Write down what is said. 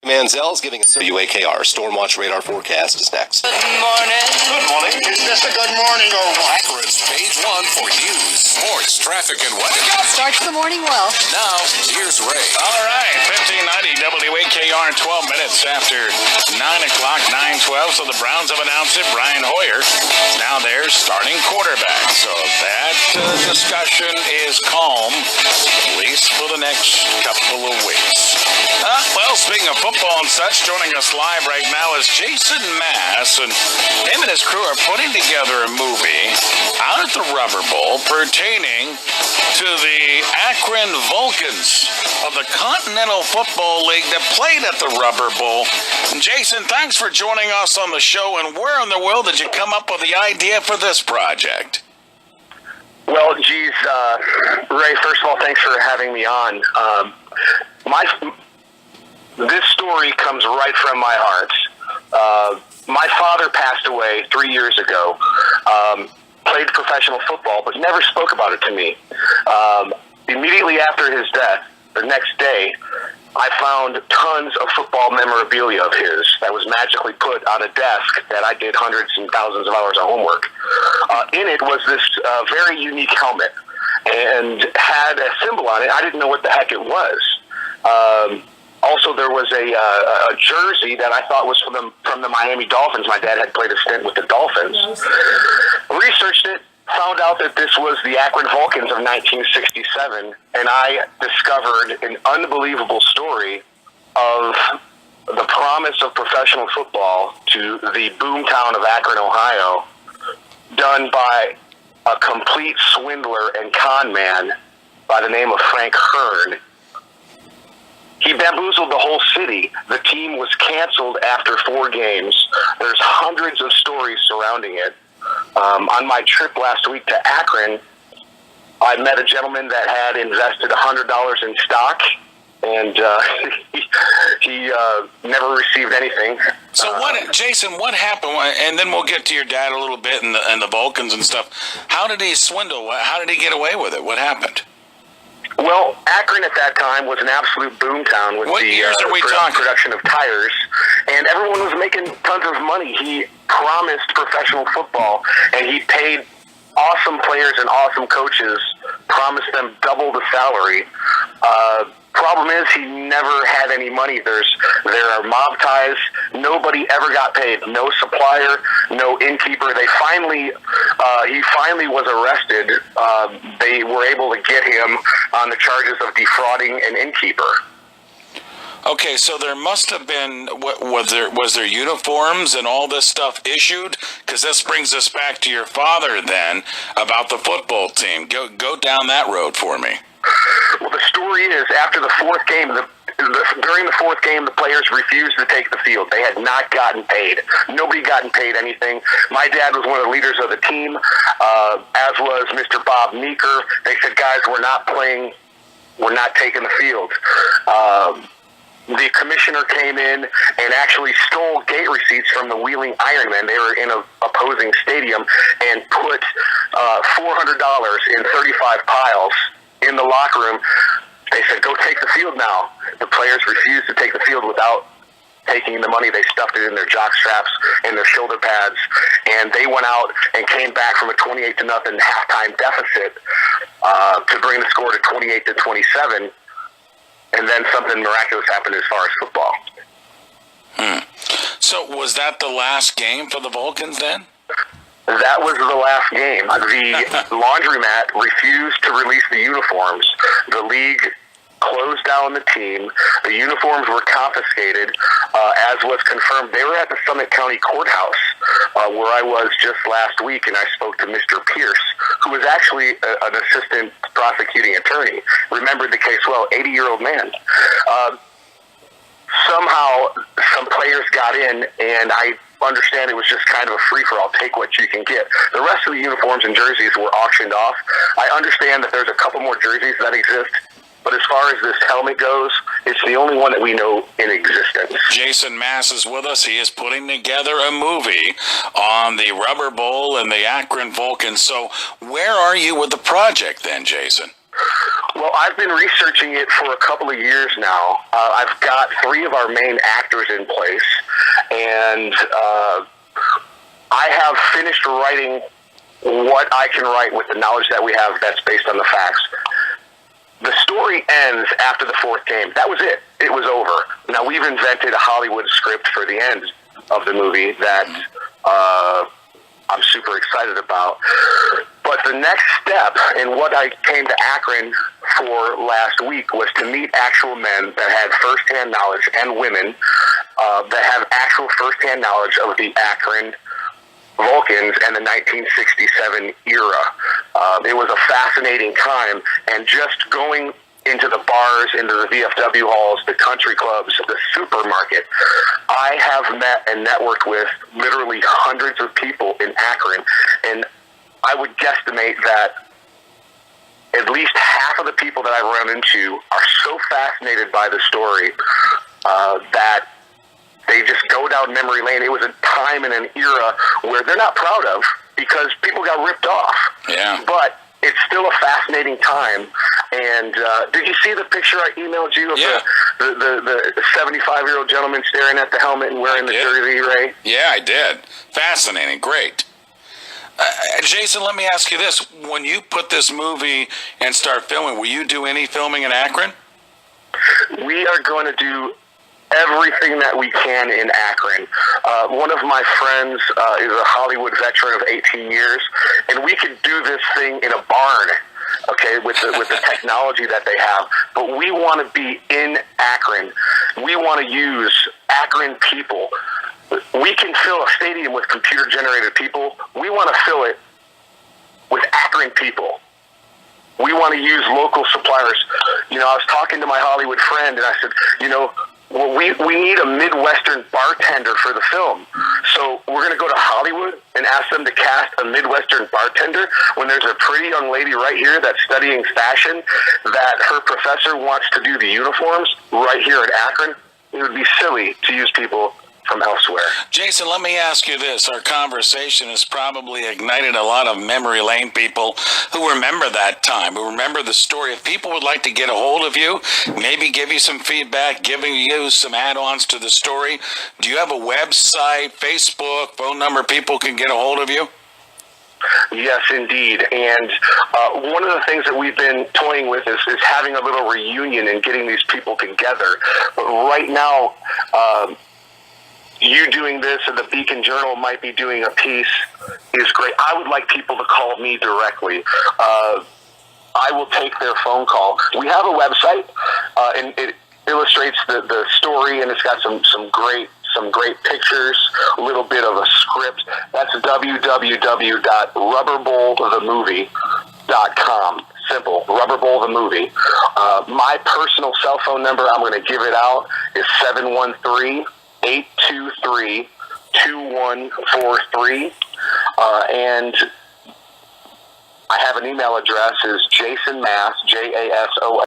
Manziel is giving us a WAKR Storm Watch Radar forecast is next. Good morning. Good morning. Is this a good morning or what? Akron's page one for news, sports, traffic, and weather. Starts the morning well. Now, here's Ray. All right, 1590 WAKR, 12 minutes after 9 o'clock, 9:12. So the Browns have announced it. Brian Hoyer is now their starting quarterback. So that discussion is calm, at least for the next couple of weeks. Well, speaking of football and such, joining us live right now is Jason Mass, and him and his crew are putting together a movie out at the Rubber Bowl pertaining to the Akron Vulcans of the Continental Football League that played at the Rubber Bowl. And Jason, thanks for joining us on the show, and where in the world did you come up with the idea for this project? Well, geez, Ray, first of all, thanks for having me on. This story comes right from my heart. My father passed away 3 years ago, played professional football, but never spoke about it to me. Immediately after his death, the next day, I found tons of football memorabilia of his that was magically put on a desk that I did hundreds and thousands of hours of homework. In it was this very unique helmet and had a symbol on it. I didn't know what the heck it was. Also, there was a jersey that I thought was from the Miami Dolphins. My dad had played a stint with the Dolphins. Researched it, found out that this was the Akron Vulcans of 1967, and I discovered an unbelievable story of the promise of professional football to the boomtown of Akron, Ohio, done by a complete swindler and con man by the name of Frank Hurn. He bamboozled the whole city. The team was canceled after 4 games. There's hundreds of stories surrounding it. On my trip last week to Akron, I met a gentleman that had invested $100 in stock, and he never received anything. So Jason, what happened? And then we'll get to your dad a little bit and the Vulcans and stuff. How did he swindle? How did he get away with it? What happened? Well, Akron at that time was an absolute boomtown with the production of tires, and everyone was making tons of money. He promised professional football, and he paid awesome players and awesome coaches, promised them double the salary. Problem is, he never had any money. There are mob ties. Nobody ever got paid. No supplier, no innkeeper. He finally was arrested. They were able to get him on the charges of defrauding an innkeeper. Okay, so there must have been, was there uniforms and all this stuff issued? Because this brings us back to your father then about the football team. Go down that road for me. Well, the story is, after the 4th game, during the 4th game, the players refused to take the field. They had not gotten paid. Nobody gotten paid anything. My dad was one of the leaders of the team, as was Mr. Bob Meeker. They said, guys, we're not playing. We're not taking the field. The commissioner came in and actually stole gate receipts from the Wheeling Ironmen. They were in an opposing stadium and put $400 in 35 piles in the locker room. They said, go take the field now. The players refused to take the field without taking the money. They stuffed it in their jock straps and their shoulder pads, and they went out and came back from a 28-0 halftime deficit to bring the score to 28-27, and then something miraculous happened as far as football. So was that the last game for the Vulcans then? That was the last game. The laundromat refused to release the uniforms. The league closed down the team. The uniforms were confiscated, as was confirmed. They were at the Summit County Courthouse, where I was just last week, and I spoke to Mr. Pierce, who was actually an assistant prosecuting attorney. Remembered the case well, 80-year-old man. Somehow, some players got in, and I understand it was just kind of a free-for-all, take what you can get. The rest of the uniforms and jerseys were auctioned off. I understand that there's a couple more jerseys that exist, but as far as this helmet goes, it's the only one that we know in existence. Jason Mass is with us. He is putting together a movie on the Rubber Bowl and the Akron Vulcans. So where are you with the project then, Jason? Well, I've been researching it for a couple of years now. I've got 3 of our main actors in place, and I have finished writing what I can write with the knowledge that we have that's based on the facts. The story ends after the 4th game. That was it. It was over. Now, we've invented a Hollywood script for the end of the movie that I'm super excited about. But the next step in what I came to Akron for last week was to meet actual men that had firsthand knowledge, and women that have actual firsthand knowledge of the Akron Vulcans and the 1967 era. It was a fascinating time, and just going into the bars, into the VFW halls, the country clubs, the supermarket, I have met and networked with literally hundreds of people in Akron, and I would guesstimate that at least half of the people that I've run into are so fascinated by the story that they just go down memory lane. It was a time and an era where they're not proud of because people got ripped off. Yeah. But it's still a fascinating time. And did you see the picture I emailed you of the 75-year-old gentleman staring at the helmet and wearing the jersey, Ray? Yeah, I did. Fascinating. Great. Jason, let me ask you this. When you put this movie and start filming, will you do any filming in Akron? We are going to do everything that we can in Akron. One of my friends is a Hollywood veteran of 18 years, and we could do this thing in a barn, okay, with the technology that they have. But we want to be in Akron. We want to use Akron people. We can fill a stadium with computer-generated people. We want to fill it with Akron people. We want to use local suppliers. You know, I was talking to my Hollywood friend, and I said, you know, well, we need a Midwestern bartender for the film. So we're going to go to Hollywood and ask them to cast a Midwestern bartender when there's a pretty young lady right here that's studying fashion that her professor wants to do the uniforms right here in Akron. It would be silly to use people from elsewhere. Jason, let me ask you this. Our conversation has probably ignited a lot of memory lane people who remember that time, who remember the story. If people would like to get a hold of you, maybe give you some feedback, giving you some add-ons to the story, do you have a website, Facebook, phone number people can get a hold of you? Yes, indeed. And one of the things that we've been toying with is having a little reunion and getting these people together. But right now, you doing this and the Beacon Journal might be doing a piece is great. I would like people to call me directly. I will take their phone call. We have a website, and it illustrates the story, and it's got some great pictures, a little bit of a script. That's www.rubberbowlthemovie.com. Simple, Rubberball the movie. My personal cell phone number, I'm going to give it out, is 713-823-2143. And I have an email address, is jasonmass, JASON.